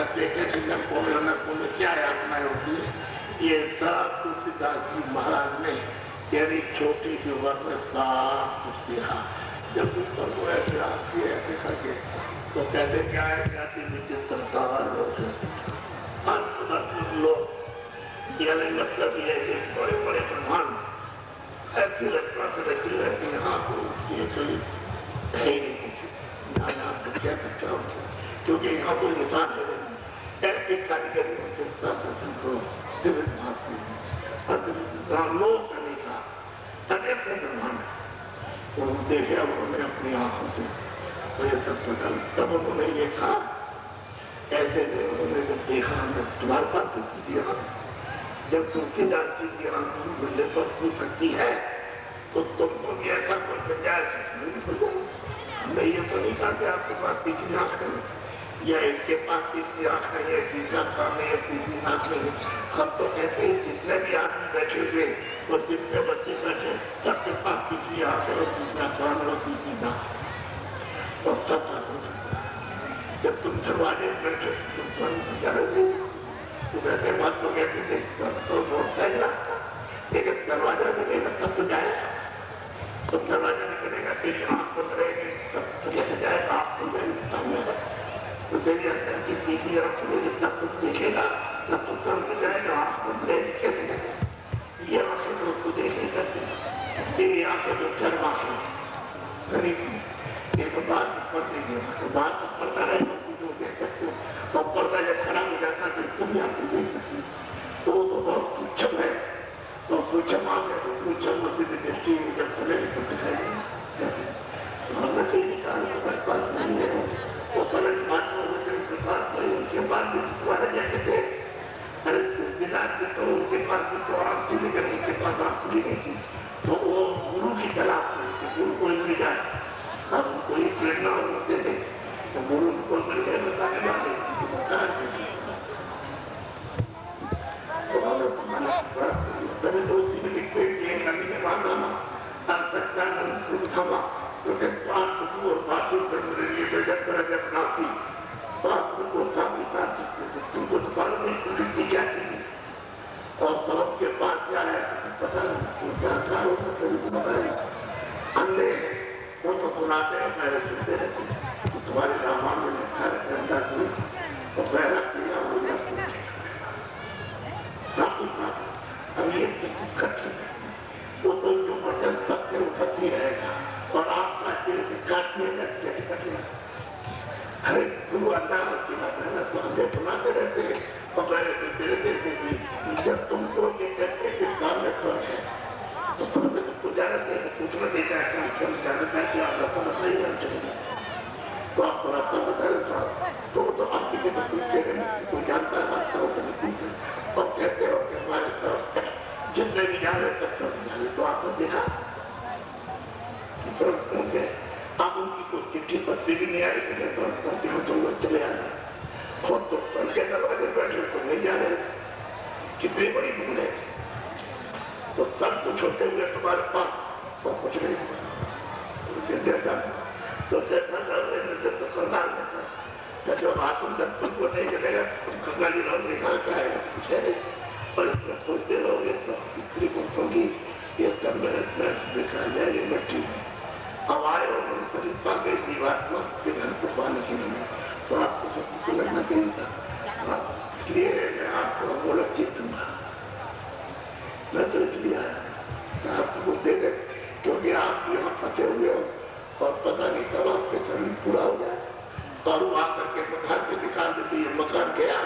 कहते कि नरकों में क्या यातनाएं होती है। ये तुलसीदास जी महाराज ने तेरी छोटी सी उम्र में साफ कुछ देखा। जब ऊपर को ऐसे आती है देखा के तो कहते क्या है, जाति विचित्रता लोग यानी मतलब ये बड़े बड़े ब्रह्मांड ऐसी रचना से रची है कि यहाँ तो ये कोई है ही नहीं, क्या सकता हूँ क्योंकि यहाँ कोई निशान है ऐसे कारीगरी लोग का नहीं था अनेक ब्रह्मांड तो देखे उन्होंने अपनी आंखों से तो ये सब बदल तब उन्होंने ये कहा ऐसे उन्होंने जब देखा हमने तुम्हारे पास तो चीजें जब तुलसीदास जी की आंखों मिलने पर पूछ सकती है तो तुमको भी ऐसा कोई गुंजाइश हमने ये तो नहीं कहा कि आपके पास तीसरी आंख नहीं या इसके पास तीसरी आंख नहीं है, तीसरा काम नहीं है, तीसरी आंख नहीं है। हम तो कहते हैं जितने भी आदमी बैठे हुए और जितने बच्चे बैठे सबके पास तीसरी आंख है और तीसरा काम और तीसरी नाक और सब जब तुम दरवाजे में बैठे तुम स्वयं जाने तो कहते बात तो कहते थे तो बहुत सही लगता लेकिन दरवाजा मिलेगा तब तो जाएगा तो दरवाजा निकलेगा तेरी आंख बंद रहेगी तब तो कैसे जाएगा आपको सामने तो तेरी अंदर की तीसरी आंख खुलेगी तब तुम देखेगा तब तुम समझ जाएगा आंख बंद रहेगी कैसे जाएगा। ये आंखें तो उसको देख नहीं करती तेरी आंखें जो चरम आंखें करीब एक बात पढ़ देगी तो बात तो पढ़ता रहेगा जो देख सकते हो और पर्दा जब खड़ा हो जाता तो तुम भी आपको देख सकते तो वो तो बहुत सूक्ष्म है तो सूक्ष्म आंखें तो सूक्ष्म दृष्टि जब चलेगी तो दिखाई तो हमने कहीं निकाल हमारे पास नहीं है वो सरल बात उनके पास नहीं उनके पास भी तुम्हारे जैसे थे अरे तुलसीदास जी तो उनके पास भी तो आंख थी लेकिन उनके पास आंख खुली नहीं थी तो वो गुरु की तलाश में थे गुरु को मिल जाए हम कोई प्रेरणा होते थे तो गुरु को मिल गए बताने वाले तभी तो उसी में लिखते हैं करने के बाद नामा क्षमा क्योंकि पात्र और पात्र करने के लिए जब तरह जब नाथी पात्र को सामने साथ तुमको तो पालन नहीं खुली क्या चीज और सबक के पास क्या है पता नहीं क्या क्या होता कभी तो बताए अन्य वो तो सुनाते हैं पहले सुनते रहते तुम्हारे रामायण में लिखा रहता है तो पहला क्रिया हो जाती साथ ही साथ अब ये कठिन है वो तो जो वचन सबसे उठती रहेगा और आपका दिल काटने लगते कठिन हरे गुरु अल्लाह की बात है ना तो हमें सुनाते रहते हैं और मैंने तो तेरे देते कि जब तुमको ये कहते कि काम में स्वर है तो तुम्हें तो गुजारा से पूछना देता है कि हम जानता है कि आप रखा मत नहीं जान चलेगा तो आपको रास्ता बता देता तो आप किसी को पूछते हैं कोई जानता है रास्ता हो तो और कहते हो कि हमारे तरफ जितने भी जाने तब सब जाने तो आपने देखा आप उनकी कोई चिट्ठी पत्री भी नहीं आई कि तो लोग चले आ रहे और तो उनके दरवाजे बैठे तो नहीं जा रहे कितनी बड़ी भूल है तो सब कुछ होते हुए तुम्हारे पास और कुछ नहीं हुआ तो जैसा जब तो सरदार देता जब आप उन को नहीं चलेगा तुम कंगाली लोग निकाल के आएगा कुछ है और इसमें सोचते रहोगे तो कितनी होगी ये सब मेहनत दिखा जाएगी मिट्टी में अब आए और शरीर पा गई दीवार को के घर को पाने के लिए तो आपको सब कुछ लगना चाहिए था इसलिए मैं आपको बोला चीज दूंगा मैं तो इसलिए आया आपको कुछ दे दे क्योंकि आप यहाँ फंसे हुए हो और पता नहीं कब आपके शरीर पूरा हो जाए और वो आकर के मकान से निकाल देते ये मकान गया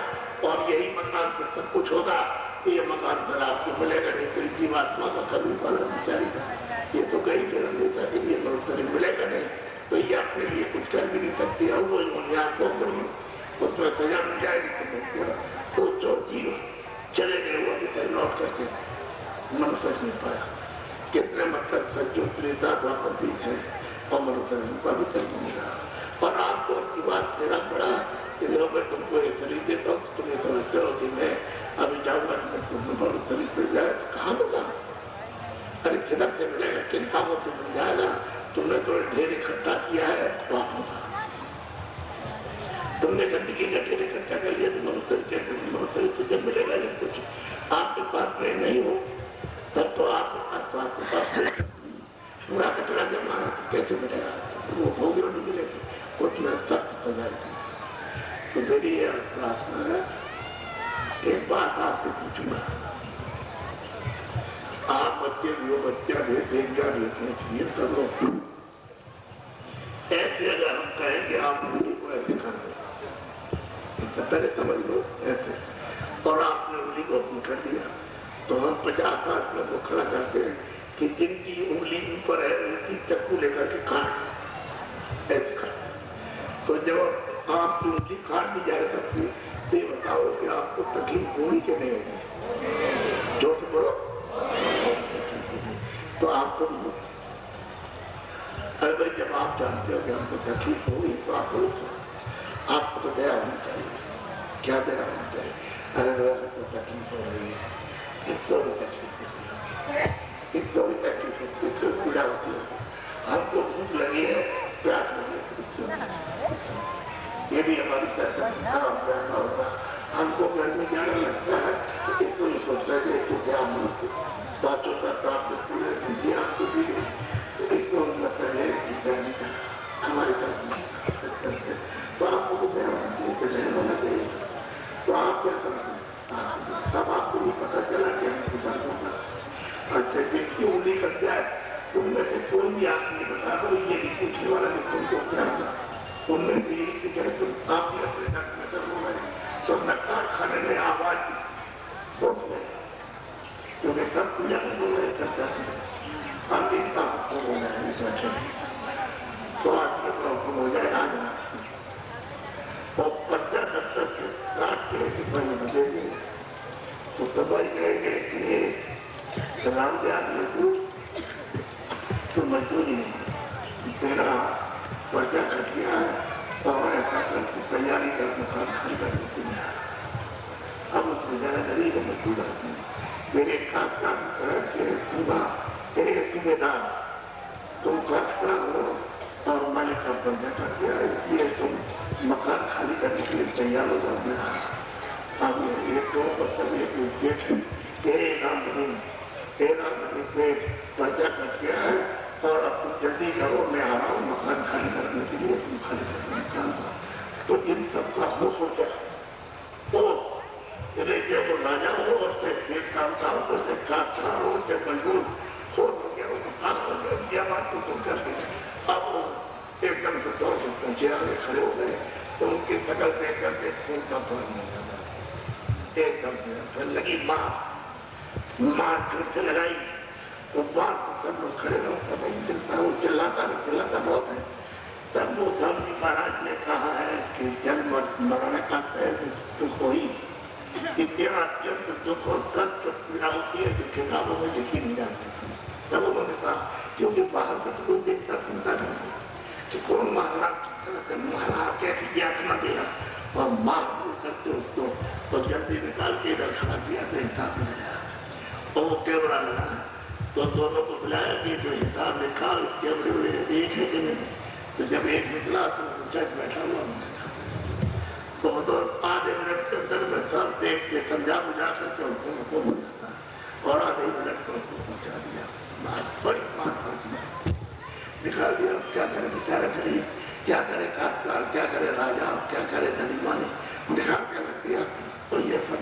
और यही मकान से सब कुछ होगा तो ये मकान फिर आपको मिलेगा नहीं तो जीवात्मा का कभी पालन बेचारेगा ये तो कहीं जन्म देता कि ये शरीर मिलेगा नहीं तो ये अपने लिए कुछ कर भी नहीं सकती और वो यहाँ को उसमें सजा मिल जाएगी तो जो जीव चले गए वो अभी तक लौट करके मनुष्य नहीं पाया कितने मतलब सज्जो त्रेता द्वापर बीच है और मनुष्य का भी तक नहीं रहा और आपको अपनी बात देना पड़ा कि लो मैं तुमको एक शरीर देता हूँ तुम्हें समझते हो कि मैं अभी जाऊंगा तुम्हें शरीर मिल जाए कहाँ मिला अरे किधर से मिलेगा किन कामों से मिल जाएगा तुमने तो ढेर इकट्ठा किया है तो आप होगा तुमने गंदगी के गठेरे इकट्ठा कर लिया तो मनुष्य कहते हैं मनुष्य तुझे मिलेगा नहीं कुछ। आपके पास में नहीं हो तब तो आपके पास पूरा कचरा जमा तो कैसे मिलेगा? वो हो गया नहीं मिलेगा, उसमें सख्त हो जाएगी। तो मेरी यह प्रार्थना है, एक बात आपसे पूछूंगा, आप बच्चे जो बच्चा भेजने चाहिए सब लोग ऐसे अगर हम कहें कि आप उंगली को ऐसे कर दो, इससे पहले समझ लो ऐसे, और आपने उंगली को अपनी कर दिया तो हम 50 आदमियों को खड़ा करते हैं कि जिनकी उंगली ऊपर है उनकी चक्कू लेकर के काट ऐसे कर। तो जब आपकी उंगली काट दी जाए सबकी तो ये बताओ कि आपको तकलीफ होगी कि नहीं होगी? जोर से बोलो। तो आपको भी होगी। अरे भाई जब आप जानते हो कि हमको तकलीफ होगी तो आप बोलो, आपको तो दया होनी चाहिए। क्या दया होनी चाहिए? अरे तो तकलीफ हो रही है, कितना भी तकलीफ होती है, कितना भी तकलीफ होती है, फिर पीड़ा होती है, हमको भूख लगी है, प्यास लगी है, ये भी हमारी पैसा होगा। हमको घर में जाना लगता है तो ये सोचता है कि क्या बातों का प्राप्त पूरे दीजिए आपको भी तो मतलब है हमारे तो आपको होना चाहिए। तो आप क्या करते हैं? तब आपको ये पता चला कि हमको दर्द होगा। अच्छा जिसकी उंगली कट जाए उनमें से कोई भी आप नहीं बता दो ये भी पूछने वाला कि तुमको क्या होगा, उनमें भी तुम आप ही अपने नक में दर्द हो गए तो नकार खाने में आवाज क्योंकि सब पूजा बोल रहे करता है हम इसका हो जाए तो आज हुक्म हो जाए आ जाए और 50 दफ्तर से काट के बने बदलेंगे तो समझ गए कि राम से आदमी को तो मजबूरी तेरा पर्चा कट गया है और ऐसा करके तैयारी करके खाली कर देती है। अब उसमें ज्यादा गरीब मजबूर आती है मेरे काम तेरे सुबेदार तुम करता हो और मैंने का पर्चा कर दिया इसलिए तुम मकान खाली करने के लिए तैयार हो जाओगे। अब ये दो मतलब एक तेरे नाम नहीं पे पर्चा कट गया है और अब तुम जल्दी करो मैं आ रहा हूँ मकान खाली करने के लिए तुम खाली करने चाहूँगा। तो इन सबका हो सोचा तो जब वो राजा हो और पेट काम था उससे काटता हो जब मजबूर हो गया वो काम हो गया क्या बात को सुन करके अब एकदम से दौड़ से पहुंचे आगे खड़े हो गए तो उनकी शकल देख करके खून का फल नहीं लगा एकदम से फिर लगी मार फिर से लगाई तो बात को सब लोग खड़े रहो पता नहीं चलता वो चिल्लाता बहुत है। तब वो स्वामी महाराज ने कहा है कि जन्म मरण का तय दुख हुई इतना अत्यंत दुख और कष्ट पीड़ा होती है कि किताबों में लिखी नहीं जाती। तब उन्होंने कहा क्योंकि बाहर का तो कोई देखता सुनता नहीं कि कौन महाराज कैसी यातना दे रहा और मार बोल सकते उसको और जल्दी निकाल के इधर खड़ा किया तो हिसाब में गया और वो कैमरा लगा तो दोनों को बुलाया कि जो हिसाब निकाल कैमरे में एक है कि नहीं। तो जब एक निकला तो जज बैठा हुआ तो आधे मिनट के अंदर में सब देख के समझा बुझा करके उनको हुक्म हो जाता और आधे मिनट को उसको पहुंचा दिया बड़ी बात निकाल दिया। क्या करे बेचारा गरीब, क्या करे काटकार, क्या करे राजा, क्या करे धनीमानी निकाल के रख दिया। तो ये सब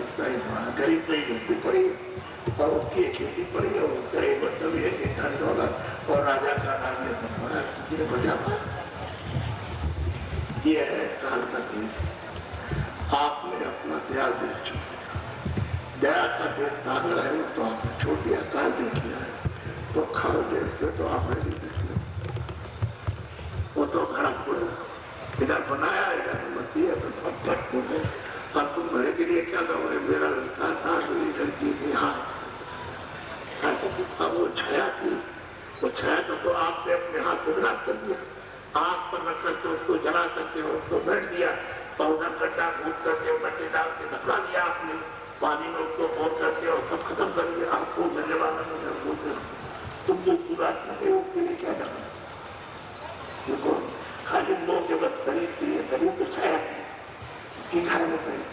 गरीब नहीं ढूंढनी पड़ी और उसकी खेती पड़ी और उसका एक मतलब ये कि धन दौलत और राजा का राज में बड़ा किसी ने बजा पाया। ये है काल का देश। आपने अपना त्याग देश छोड़ दिया, दया का देश सागर है तो आपने छोड़ दिया, काल देख लिया है तो खाल देश पे तो आपने भी देख लिया वो तो खड़ा पड़ेगा इधर बनाया इधर मती है तो सब फट गए। अब तुम मेरे के लिए क्या करोगे? मेरा लड़का था मेरी लड़की थी हाँ अब वो छाया थी वो छाया तो आपने अपने हाथ से विनाश कर दिया। आग पर रख करके उसको जला करके उसको बैठ दिया और उधर गड्ढा घूस करके मट्टी डाल के दफना दिया आपने पानी में उसको फोड़ करके और सब खत्म कर दिया। आपको मिलने वाला तुम जो पूरा करते हो उसके लिए क्या जाना? खाली लोग जब शरीर के लिए शरीर तो छाया कि घर में गई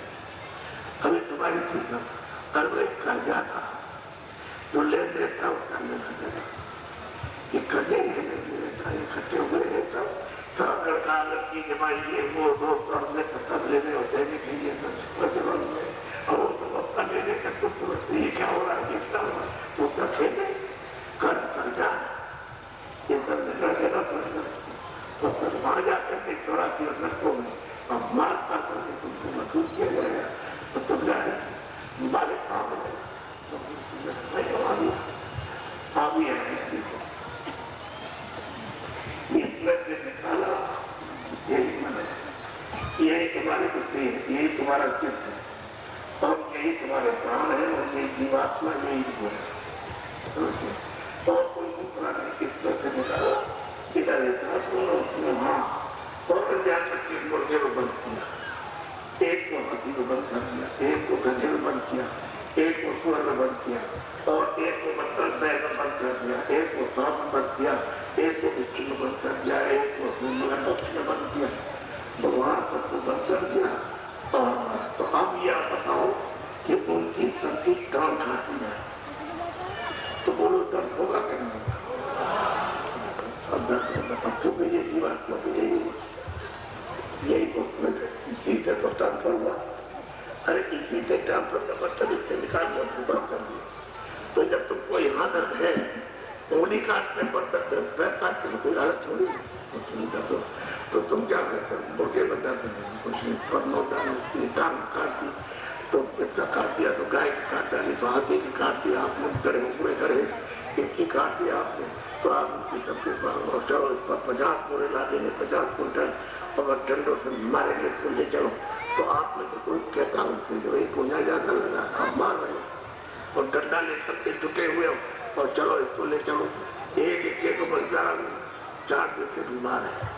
अभी तुम्हारी चीज कर कर जाता जो ले देता उसका लेना देना ये करने इकट्ठे हुए हैं सब लड़का लड़की के भाई ये वो हमने सब लेने होते हैं कि ये और वो तो अपना लेने का तुरंत ये क्या हो रहा है ये क्या हो रहा है वो क्या खेले कर जा ये सब लेना देना पड़ेगा तो फिर वहां जाकर के थोड़ा सी लड़कों में अब मारता करके तुमको मजबूत किया जाएगा तो तुम जाए मालिक काम तो आ गया किसी को से निकाला यही मन है यही तुम्हारी बुद्धि है यही तुम्हारा चित्त है और यही तुम्हारे प्राण है और यही जीवात्मा यही है और कोई दूसरा नहीं इस तरह से निकाला इधर उसमें हाँ और जाकर के मुर्गे को बंद किया एक को हाथी को बंद कर दिया एक को गधे को बंद किया एक को सुअर में बंद किया और एक को मतलब बैल में बंद कर दिया एक को सांप में बंद किया एक को बिच्छू में बंद कर दिया एक को मगरमच्छ में बंद किया तो वहां सबको बंद कर दिया और तो अब यह बताओ कि उनकी सबकी काम खाती है तो बोलो दर्द होगा कि नहीं होगा अब दर्द होगा अब क्योंकि ये जीवात्मा तो यही तो इसी से तो ट्रांसफर हुआ अरे इसी से ट्रांसफर का मतलब इससे निकाल बंद कर दिया तो जब तुमको यहाँ दर्द है उंगली काटने पर दर्द है पैर काटने में कोई हालत थोड़ी है तो तुम क्या करते हो मुर्गे में दर्द नहीं कुछ नहीं करना होता टांग काट दी तो बच्चा काट दिया तो गाय की काट डाली तो हाथी की काट दिया आपने गड़े हुए गड़े इसकी काट दिया आपने तो आप उनकी सबके चलो इस पर 50 बोरे ला देंगे 50 कुंटल अगर डंडों से मारेंगे तो ले चलो तो आप में तो कोई कहता हूँ कि भाई कोई ज्यादा लगा आप मार रहे हो और डंडा लेकर के झुके हुए हो और चलो इसको ले चलो एक हिस्से को बन जा रहा 4 दिन से बीमार है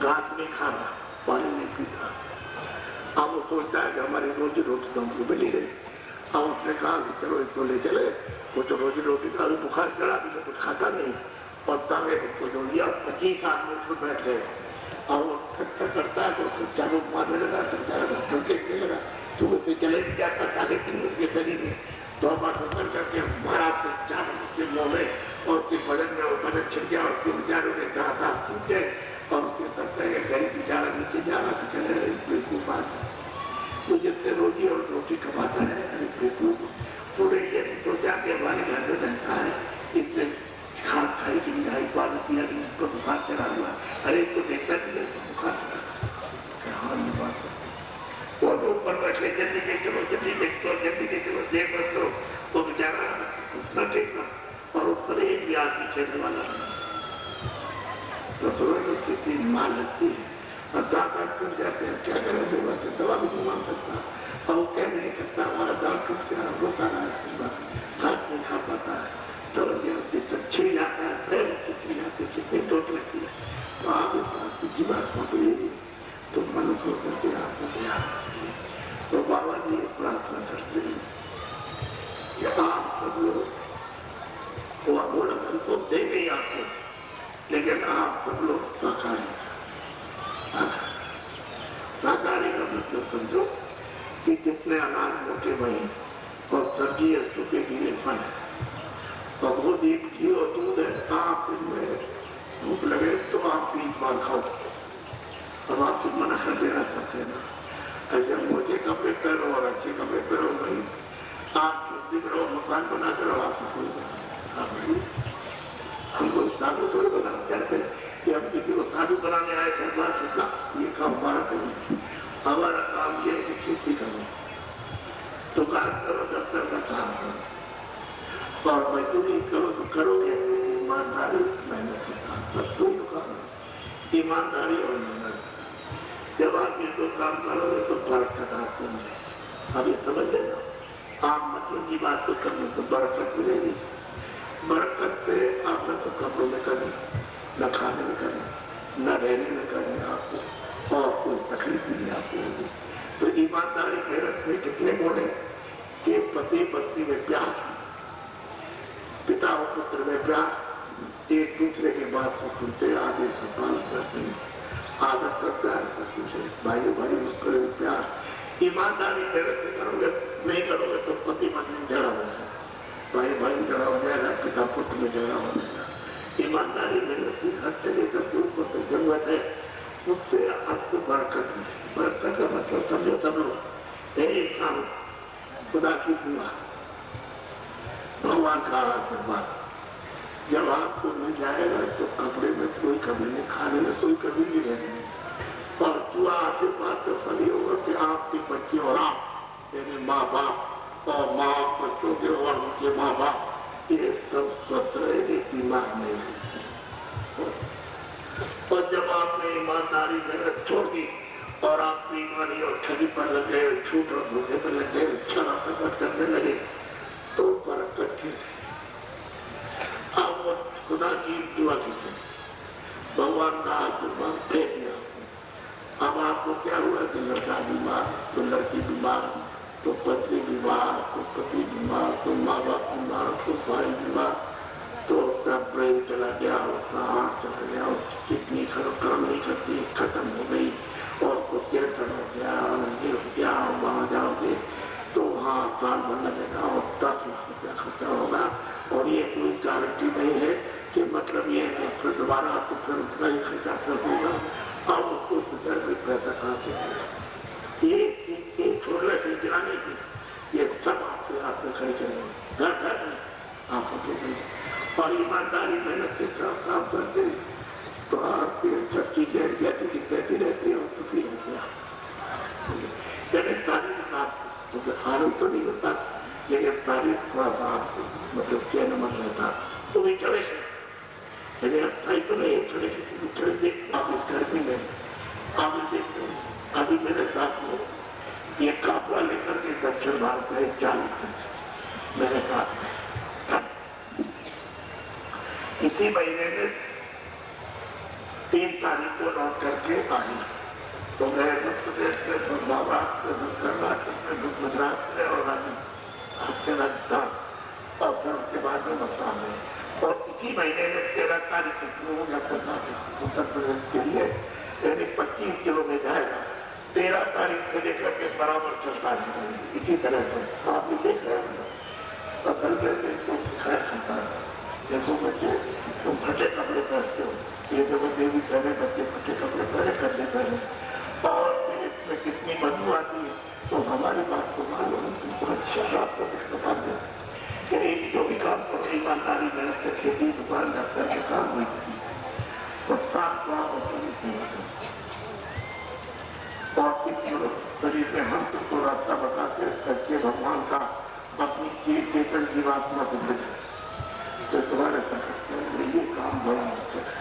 घास नहीं खा रहा पानी नहीं पीता अब वो सोचता है कि हमारी रोजी रोटी तो हमको मिली गई अब उसने कहा कि चलो इसको ले चले वो तो रोजी रोटी का अभी बुखार चढ़ा भी तो कुछ खाता नहीं और तांगे को जो लिया 25 आदमी उसमें बैठ गए और वो ठट्टा करता है तो उसको चाबुक मारने लगा धमके लगा तो उसे चले भी जाता ताले दिन उसके शरीर में दौड़ करके मारा तो चाबुक उसके मुँह में और उसके बदन में ऊपर छिड़ गया और उसके बेचारों ने कहा टूट गए और उसके सकते हैं गरीब बेचारा नीचे जा रहा तो चले बिल्कुल बात तो जिससे रोजी और रोटी कमाता है अरे बिल्कुल पूरे ये तो जाके हमारे घर में रहता है इससे खाद खाई की मिठाई पानी पिया कि इसको बुखार चढ़ा हुआ अरे तो देखता कि बुखार चढ़ा और ऊपर बैठे जल्दी के चलो देख बच्चों तो बेचारा उतना ठीक ना और ऊपर एक भी आदमी चलने वाला तो थोड़ा उसकी 3 मार लगती है और दांत टूट जाते हैं क्या करें से दवा भी नहीं मांग सकता और वो कह नहीं सकता हमारा दांत टूट गया रोका रहा है घास नहीं खा पाता है तो छिड़ जाता है पैर से छिड़ जाते कितनी चोट लगती है तो आप इस बात की जीवात्मा को यही तो मनुष्य करके आपको तैयार तो बाबा जी प्रार्थना करते हैं आप सब लोग वो बोला तो देंगे आपको लेकिन आप सब लोग शाकाहारी का मतलब समझो कि जितने अनाज मोटे वही और सब्जी है सूखे गीले फल है तो वो दीप घी और दूध है आप इनमें भूख लगे तो आप 20 बार खाओ अब आप तो मना कर देना सकते ना ऐसे मोटे कपड़े पहनो और अच्छे कपड़े पहनो नहीं आप चुप्पी करो मकान बना करो आपको हमको साधु थोड़ी बनाना चाहते कि हम किसी को साधु बनाने आए थे बात ये काम हमारा करो हमारा काम ये है कि खेती करो दुकान करो दफ्तर का काम करो और मजदूरी करो तो करोगे ईमानदारी मेहनत से काम तब तुम दुकान ईमानदारी और मेहनत जब आप ये 2 काम करोगे तो बरकत आपको मिलेगी अब ये समझ लेना आप मतलब की बात को करने तो बरकत मिलेगी बरकत से आपने तो कपड़ों में करनी न खाने में करनी न रहने में करनी आपको और कोई तकलीफ नहीं आपको होगी तो ईमानदारी मेहनत में कितने गुण है कि पति पत्नी में प्यार पिता और पुत्र में प्यार एक दूसरे के बात को सुनते आदेश का पालन करते हैं आदर करता है भाई भाई में प्यार ईमानदारी मेरे से करोगे, नहीं करोगे तो पति पत्नी झगड़ा हो जाएगा, भाई भाई झगड़ा हो जाएगा, पिता पुत्र में झगड़ा हो जाएगा। ईमानदारी मेहनत की घर से लेकर दूर को तो जरूरत है, उससे आपको बरकत मिलेगी। बरकत का मतलब समझो सब लोग, एक काम खुदा की दुआ, भगवान का आशीर्वाद जब आपको मिल जाएगा तो कपड़े में कोई कमी नहीं, खाने में कोई कमी नहीं रहेगी। और दुआ आशीर्वाद तो फली होगा कि आपके बच्चे और आप, मेरे माँ बाप और माँ बच्चों के और उनके माँ बाप, ये सब स्वस्थ रहेंगे, बीमार नहीं रहेंगे। और जब आपने ईमानदारी मेहनत छोड़ दी और आप बेईमानी और ठगी पर लग गए, झूठ और धोखे पर लग गए, छल करने लगे, तो बरकत गिर गई। अब वो खुदा की दुआ की भगवान का आशीर्वाद फेंक दिया। अब आपको क्या हुआ कि लड़का बीमार, तो लड़की बीमार, तो पत्नी बीमार, तो पति बीमार, तो माँ बाप बीमार, तो भाई बीमार, तो उसका प्रेम चला गया, उसका हाथ चला गया, उसकी किडनी काम नहीं करती, खत्म हो गई, और उसको कैंसर हो गया, हो गया, वहां जाओगे तो वहाँ साल भर लगेगा और 10 लाख रुपया खर्चा होगा। और ये कोई गारंटी नहीं है कि मतलब ये है कि फिर दोबारा आपको फिर उतना ही खर्चा कर होगा। अब उसको सुधार में पैसा कहाँ से मिलेगा? ये छोड़ने से गिराने की, ये सब आपसे आपने खर्च करेंगे, घर घर में आपको तो। और ईमानदारी मेहनत से काम करते तो आपकी सब चीजें जैसी की कहती रहती है और सुखी रहती है। तो आनंद तो नहीं होता, लेकिन तारीफ थोड़ा सा मतलब क्या नमक रहता तो भी चले से, लेकिन अस्थाई तो नहीं चले चले। देख आप इस गर्मी में आप देखते हैं, अभी मेरे साथ में ये काफला लेकर के दक्षिण भारत में 40 मेरे साथ में इसी महीने में 3 तारीख को लौट करके आई। तो मैं मध्य प्रदेश से, महाराष्ट्र से, कर्नाटक से, गुजरात से और राजस्थान, और फिर उसके बाद में मथुरा में। और इसी महीने में 13 तारीख को शुरू हो गया कर्नाटक उत्तर प्रदेश के लिए, यानी 25 किलो में जाएगा। 13 तारीख से लेकर के बराबर चलता है। इसी तरह से आप भी देख रहे हैं, असल में इसको सिखाया जाता है। देखो बच्चे, तुम फटे कपड़े पहनते हो, ये देखो देवी पहने बच्चे फटे कपड़े पहने, करने पहने, और इसमें कितनी बदबू आती है। तो हमारी बात को मालूम जो भी काम करो ईमानदारी में, खेती दुकान दफ्तर के काम हुई तो साफ और शरीर में हम तुमको रास्ता बताते सच्चे भगवान का अपनी चीज चेतन जीवात्मा को मिले तो तुम्हारे सकते ये काम बड़ा आवश्यक है।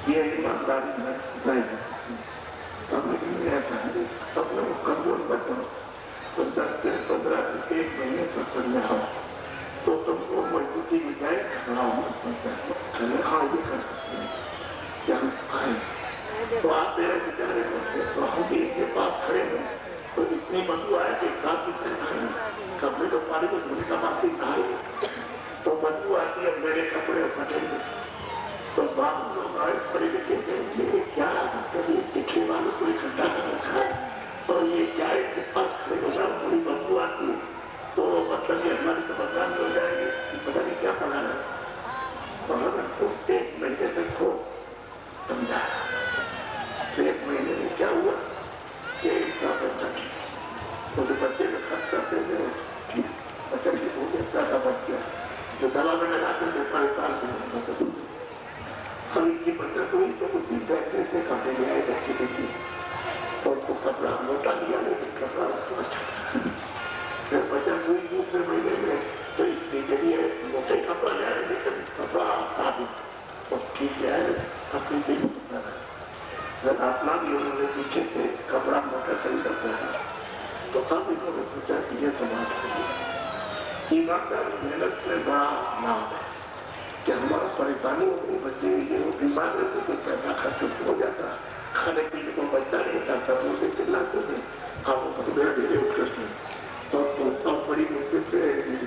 ये ईमानदारी में नहीं ऐसा है, अपने को कमजोर बताओ तो 10 से 15 से 1 महीने तक करने आओ तो तुमको मजबूती मिल जाए, खड़ा होना हाँ ये कर सकते हैं क्या हम खाए। तो आप मेरे विचारे करते तो हम भी इनके पास खड़े हैं तो इतनी बदबू आए कि काफी कपड़े तो पानी को धोने का बात ही नहाए तो बदबू आती है, मेरे कपड़े फटेंगे। तो बाबू लोग आए पढ़े लिखे थे, क्या कभी पिछले वालों को इकट्ठा कर रखा है और ये क्या इसके पास खड़े हो जाओ, थोड़ी बदबू आती है तो मतलब ये हमारी तो बदनाम हो जाएगी, पता नहीं क्या पढ़ा है। और अगर तो 1 महीने तक हो समझा, 1 महीने में क्या हुआ ये इसका बच्चा तो बच्चे का खर्चा दे दे बच्चा ठीक हो गया, पैसा बच गया, जो दवा में लगाते थे परेशान थे हम इनकी बचत हुई तो उसी पैसे से कपड़े ले आए बच्चे के लिए तो उसको कपड़ा मोटा लिया, लेकिन कपड़ा उसको अच्छा। फिर बचत हुई दूसरे महीने में तो इसके जरिए मोटे कपड़ा ले आए, लेकिन कपड़ा साबित और ठीक ले आए, कपड़े के लिए अपना भी उन्होंने पीछे से कपड़ा मोटा खरीदा था। तो अब इन्होंने सोचा कि यह समाज करिए ईमानदारी मेहनत से बड़ा लाभ है कि हमारा परेशानी होती बच्चे बीमार रहते तो पैसा खर्च हो जाता, खाने पीने को बचता नहीं था, सब लोग चिल्लाते थे, आप धीरे उत्कृष्ट और बड़ी मुश्किल से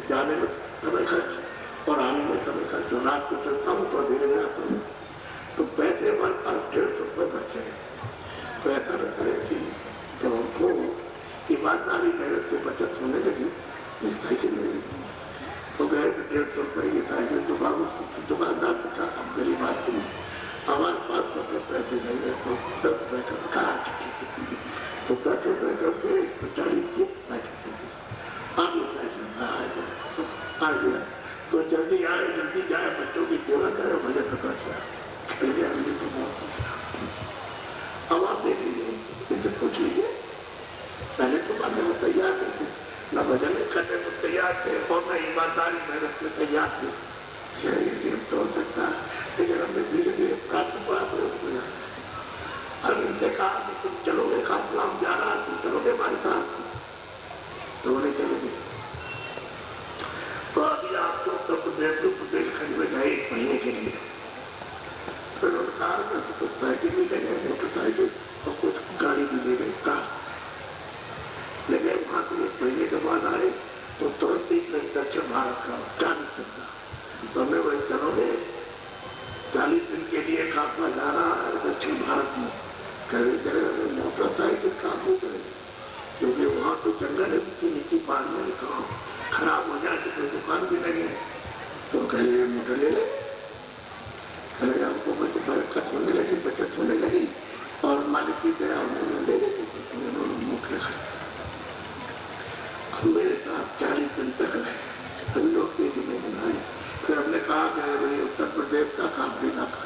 जाने में समय खर्च और आने में समय खर्च। जो रात को चलता हूँ तो धीरे धीरे तो पैसे हमारे पास 150 रुपये बचे, तो ऐसा बचत होने लगी इस साइकिल में तो गए 150 रुपये की साइकिल दुकानदार से कहा हम गरीब आदमी हमारे पास तो पैसे नहीं है तो 10 रुपये का कहा तो 10 रुपये करके 40 की आ गया तो जल्दी आए जल्दी जाए बच्चों की सेवा करे मुझे प्रकाश अब आप देख लीजिए इसे पूछ लीजिए पहले तो करने में तैयार थे न भजन करने में तैयार थे और न ईमानदारी मेहनत में तैयार थे तो हो सकता है लेकिन हमने धीरे धीरे प्राप्त बड़ा प्रयोग किया अब इनसे कहा कि तुम चलोगे खासलाम जा रहा तुम चलोगे हमारे साथ तो उन्हें चले गए तो अभी आपको उत्तर प्रदेश खंड में गए 1 महीने के लिए फिर उन्होंने कहा तो साइकिल भी ले गए मोटरसाइकिल और कुछ गाड़ी भी ले गए कार लेकिन वहां से 1 महीने के बाद आए तो तुरंत ही दक्षिण भारत का 40 दिन का तो हमें वही चलोगे 40 दिन के लिए काफला जा रहा है दक्षिण भारत में कहे मोटरसाइकिल काम हो गए क्योंकि वहां तो जंगल है नीचे पार में काम खराब हो जाए तो कोई दुकान भी नहीं है तो कहे मोटर ले ले कहे हमको बचत होने लगी बचत होने लगी और मालिक की दया उन्होंने ले ली मुख्य मेरे साथ 40 दिन तक रहे सभी लोग तेजी में बनाए फिर हमने कहा कि उत्तर प्रदेश का काम भी ना कर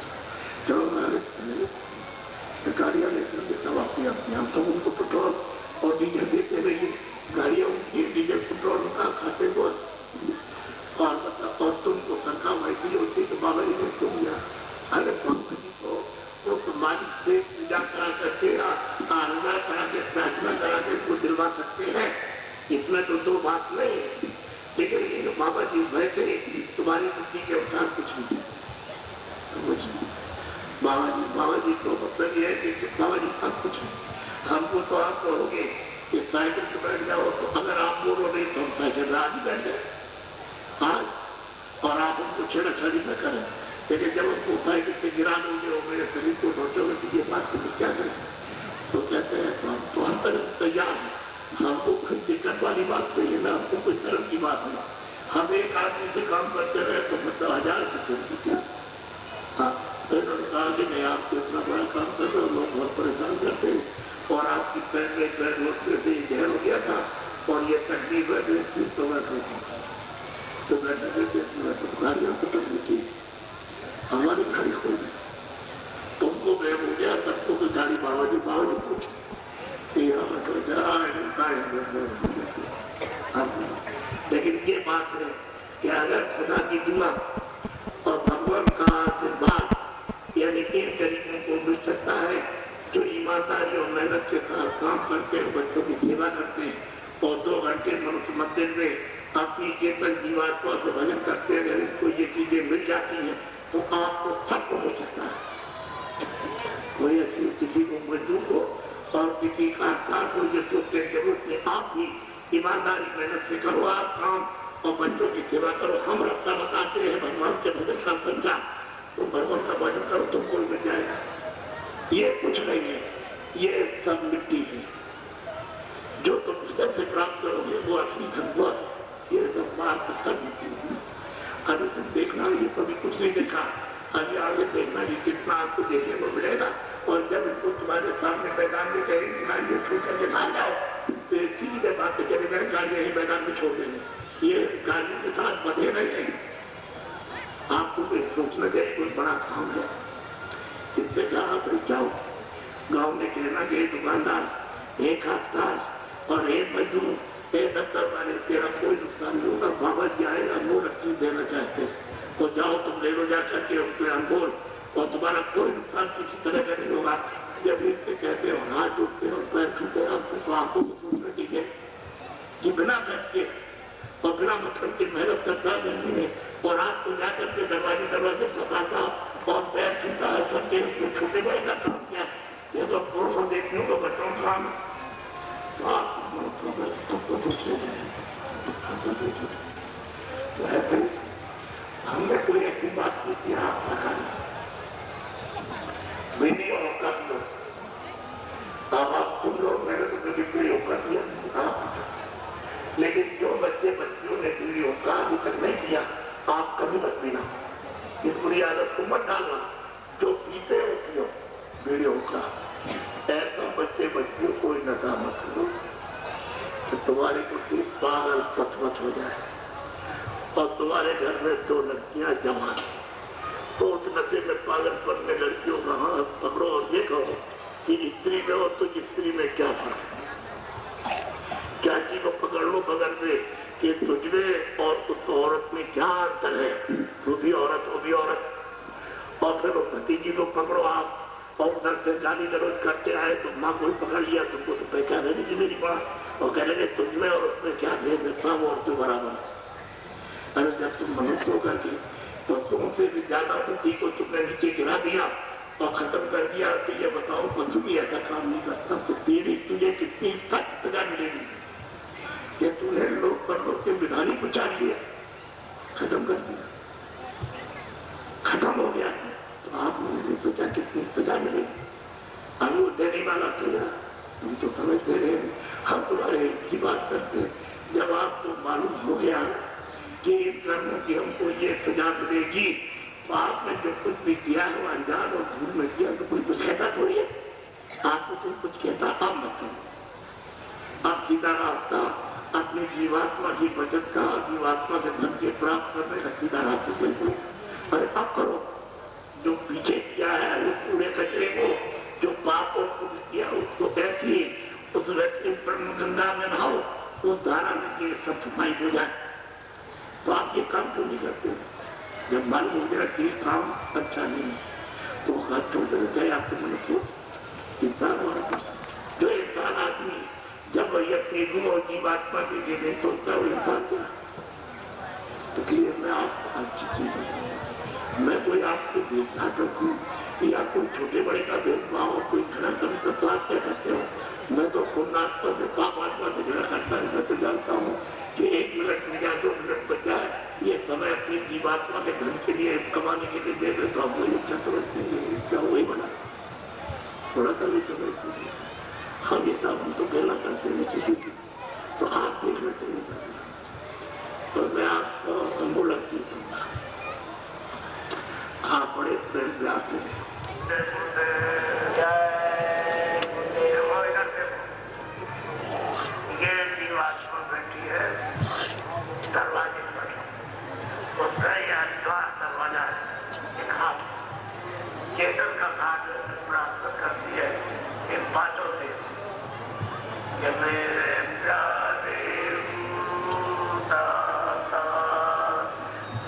चलो गाड़ियां लेकर सब अपनी हम सब उनको पेट्रोल और डीजल देते रहिए गाड़ियां उनकी डीजल पेट्रोल का खाते को और तुमको सरकार वैसी होती तो बाबा जी ने तुम दिया अरे कंपनी को वो तुम्हारी से पूजा करा करके आराधना करा के प्रार्थना करा के उसको दिलवा सकते हैं इसमें तो 2 बात नहीं है लेकिन बाबा जी वैसे तुम्हारी बुद्धि के अनुसार कुछ नहीं बाबा जी तो मतलब ये है कि बाबा जी सब कुछ है हमको तो आप कहोगे कि साइकिल पे बैठ जाओ तो अगर आप बोलो नहीं तो हम साइकिल राज बैठ जाए आज और आप हमको छेड़छाड़ी न करें लेकिन जब हमको साइकिल पे गिरा दोगे और मेरे शरीर को सोचोगे तो ये बात को क्या करें तो कहते हैं तो हम तो हर तरह तैयार हैं हमको कोई दिक्कत वाली बात नहीं है ना हमको कोई शर्म की बात नहीं हम एक आदमी से काम करते रहे तो मतलब 1000 की क्या उन्होंने कहा कि नहीं आपको इतना बड़ा काम कर रहे हो लोग बहुत परेशान करते हैं और आपकी पैर में पैर रोकने से जहर हो गया था और ये तकलीफ है तो बैठे तो गाड़ियों को तकलीफ थी हमारी खड़ी हो गई तुमको मैं हो गया सबको तो गाड़ी बाबा जी पूछ लेकिन ये बात है कि अगर खुदा की दुआ और भगवान का आशीर्वाद यानी 3 तरीकों को मिल सकता है जो ईमानदारी और मेहनत के साथ काम करते हैं बच्चों की सेवा करते हैं और 2 घंटे मनुष्य मंदिर में अपनी चेतन जीवात्मा से भजन करते हैं अगर इसको ये चीजें मिल जाती हैं तो आपको सब हो सकता है कोई ऐसी किसी को मजदूर को और किसी कारखान को ये सोचने की जरूरत नहीं आप भी ईमानदारी मेहनत से करो आप काम और बच्चों की सेवा करो हम रास्ता बताते हैं भगवान के भजन का संख्या तो भगवान का भजन करो तुमको मिल जाएगा ये कुछ नहीं है ये सब मिट्टी है जो तुम स्तर से प्राप्त करोगे वो असली धन ये सब बात सब मिट्टी है अभी तुम देखना ये कभी कुछ नहीं देखा अभी आगे देखना कि कितना आपको देखने को मिलेगा और जब इनको तुम्हारे सामने मैदान में कहीं गाड़ियों छोड़ करके भाग जाओ तो सीधे बात पे चले गए गाड़ियां ही मैदान में छोड़ देंगे ये गाड़ियों के साथ बधे नहीं आपको कोई सोचना चाहिए कोई बड़ा काम है इससे कहा आप जाओ गाँव में कहना कि दुकानदार एक खासदार और एक मजदूर दफ्तर वाले तेरा कोई नुकसान नहीं होगा बाबा जी आएगा वो रस्सी देना चाहते तो जाओ तुम ले लो जा करके उसमें अनमोल और तुम्हारा कोई नुकसान किसी तरह का नहीं होगा जब इनसे कहते हो हाथ टूटते और पैर टूटते तो आपको सोचना चाहिए कि बिना बैठ के और बिना मतलब की मेहनत करता जल्दी में और आपको जाकर के दरवाजे फंसाता और पैर छूटा है सबके छोटे बड़े का काम क्या ये तो पुरुषों देखने को बच्चों का काम हमने कोई ऐसी बात की थी आप मैंने और कर लो अब आप तुम लोग मैंने तो कभी प्रयोग कर दिया लेकिन जो बच्चे बच्चियों ने वीडियो का अभी तक नहीं किया, आप कभी मत पीना, इस बुरी आदत को मत डालना। जो पीते हो पियो वीडियो का, ऐसा बच्चे बच्चियों को नशा मत करो तो तुम्हारे कुछ पागल पथवत हो जाए और तुम्हारे घर में 2 लड़कियां जवान, तो उस नशे में पागलपन में लड़कियों का हाथ पकड़ो और ये कहो कि स्त्री में और तो स्त्री में क्या फर्क है। चाची को पकड़ लो बगल में कि तुझमें और उस औरत में क्या अंतर है, तू भी औरत वो भी औरत। और फिर वो भतीजी को पकड़ो आप और उधर से गाली गलौज करते आए तो माँ को पकड़ लिया, तुमको तो पहचाने नहीं मेरी माँ, और कहने लगे तुझमें और उसमें क्या भेद है, सब और तू बराबर। अरे जब तुम मनुष्य होकर के तो तुमसे भी ज्यादा बुद्धि को तुमने नीचे गिरा दिया और खत्म कर दिया, तो ये बताओ पशु भी ऐसा काम नहीं करता तो तेरी तुझे कितनी सख्त सजा मिलेगी। ये तूने लोग पर लोग के विधानी पुचा लिया, खत्म कर दिया, खत्म हो गया, तो आपने नहीं सोचा कितनी सजा मिलेगी। अब वो देने वाला तेरा, तुम तो समझते रहे, हम तुम्हारे की बात करते। जब आपको मालूम हो गया कि इन कर्मों की हमको ये सजा मिलेगी, तो आपने जो कुछ भी किया है वो अनजान और भूल में किया, तो कोई कुछ कहता थोड़ी है, आपको कोई कुछ कहता आप मत सुनो। आप सीधा रास्ता अपनी जीवात्मा की बचत का, जीवात्मा के धन के प्राप्त करने का सीधा रास्ता चलो। अरे अब करो जो पीछे किया है उस पूरे कचरे को, जो पाप और पुण्य किया उसको ऐसी उस व्यक्ति ब्रह्म गंगा में नहाओ, उस धारा में सब सफाई हो जाए। तो आप ये काम क्यों नहीं करते? जब मालूम हो गया कि काम अच्छा नहीं है तो हाथ छोड़ कर जाए आपके मनुष्य इंसान। और जो इंसान आदमी जब ये अपनी रूह और जीवात्मा के लिए नहीं सोचता वो इंसान क्या, तो इसलिए मैं आपको अच्छी चीज बताऊंगा। मैं कोई आपको भेदभाव रखूं या कोई छोटे बड़े का भेदभाव और कोई झगड़ा करूं तो आप क्या करते हो? मैं तो पुण्यात्मा से पाप आत्मा से झगड़ा करता है। मैं तो जानता हूँ कि 1 मिनट में या 2 मिनट बच जाए, ये समय अपनी जीवात्मा के धन के लिए कमाने के लिए दे दे तो हम वही अच्छा समझते हैं, क्या वही बना थोड़ा सा भी समझते हैं। हम ये सब हम तो गहला करते हैं किसी की, तो आप देख लेते हैं। तो मैं आपको मूलक चीज दूंगा, आप बड़े प्रेम से आते हैं। ये जीवात्मा बैठी है दरवाजे पर, उसका यह दरवाजा है, चेतन का घाट प्राप्त करती है इन बातों से कि मेरे प्यारे दाता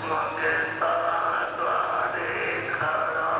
मंगे द्वारे खड़ा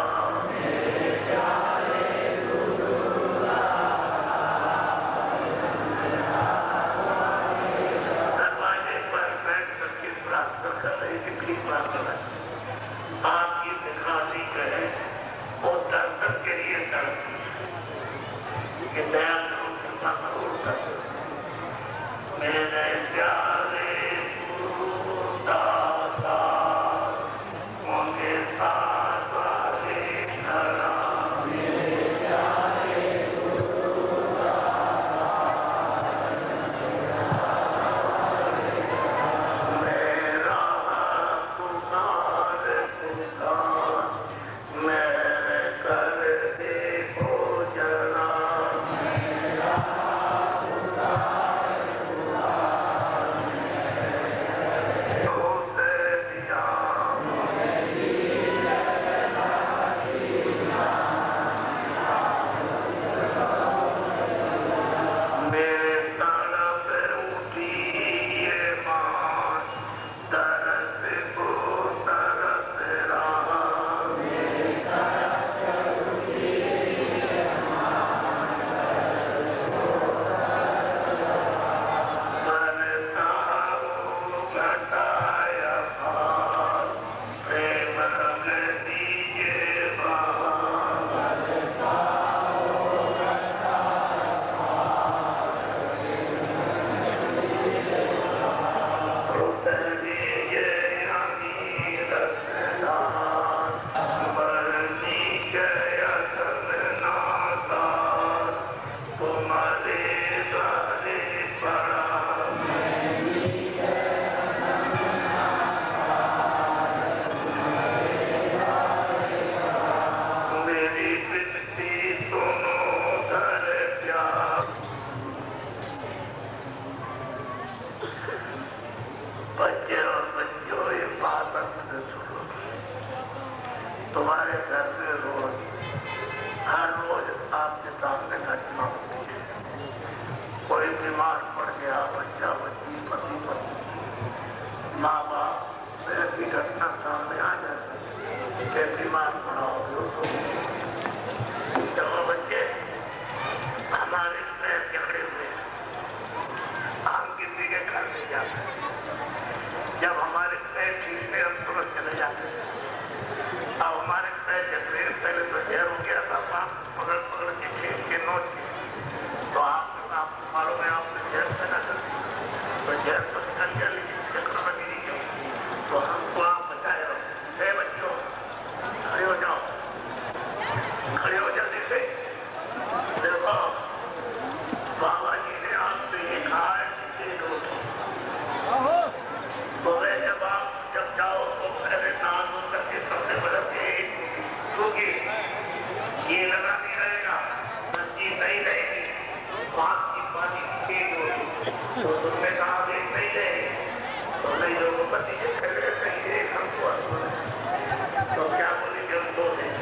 आपके सामने घटना होती है। कोई बीमार पड़ गया, बच्चा बच्ची, पति पत्नी, माँ बाप, ऐसी घटना सामने आ जाती है। बीमार पड़ा हो तो बच्चे हमारे पैर झगड़े हुए, हम किसी के घर नहीं जाते। जब हमारे पैर ठीक से हम तुरंत चले जाते हैं। अब हमारे पैर झगड़े पहले तो जहर हो गया था, आप पकड़ पकड़ के खेल के नोच के, तो आपको मालूम है आपने जहर पैदा कर तो जहर तो निकल गया, लेकिन चक्र बनी नहीं गई। तो हमको आप बचाए रहो। बच्चों खड़े हो जाओ, खड़े हो जल्दी से। देखो बाबा जी ने आपसे ये कहा है कि तो जब जाओ तो पहले नाम करके सबसे बदलते क्योंकि ये लगा नहीं रहेगा, नदी नहीं रहेगी, बात की पानी तेज होगी। तो तुमने कहा देख नहीं रहेगी, तो नहीं लोगों पति के खड़े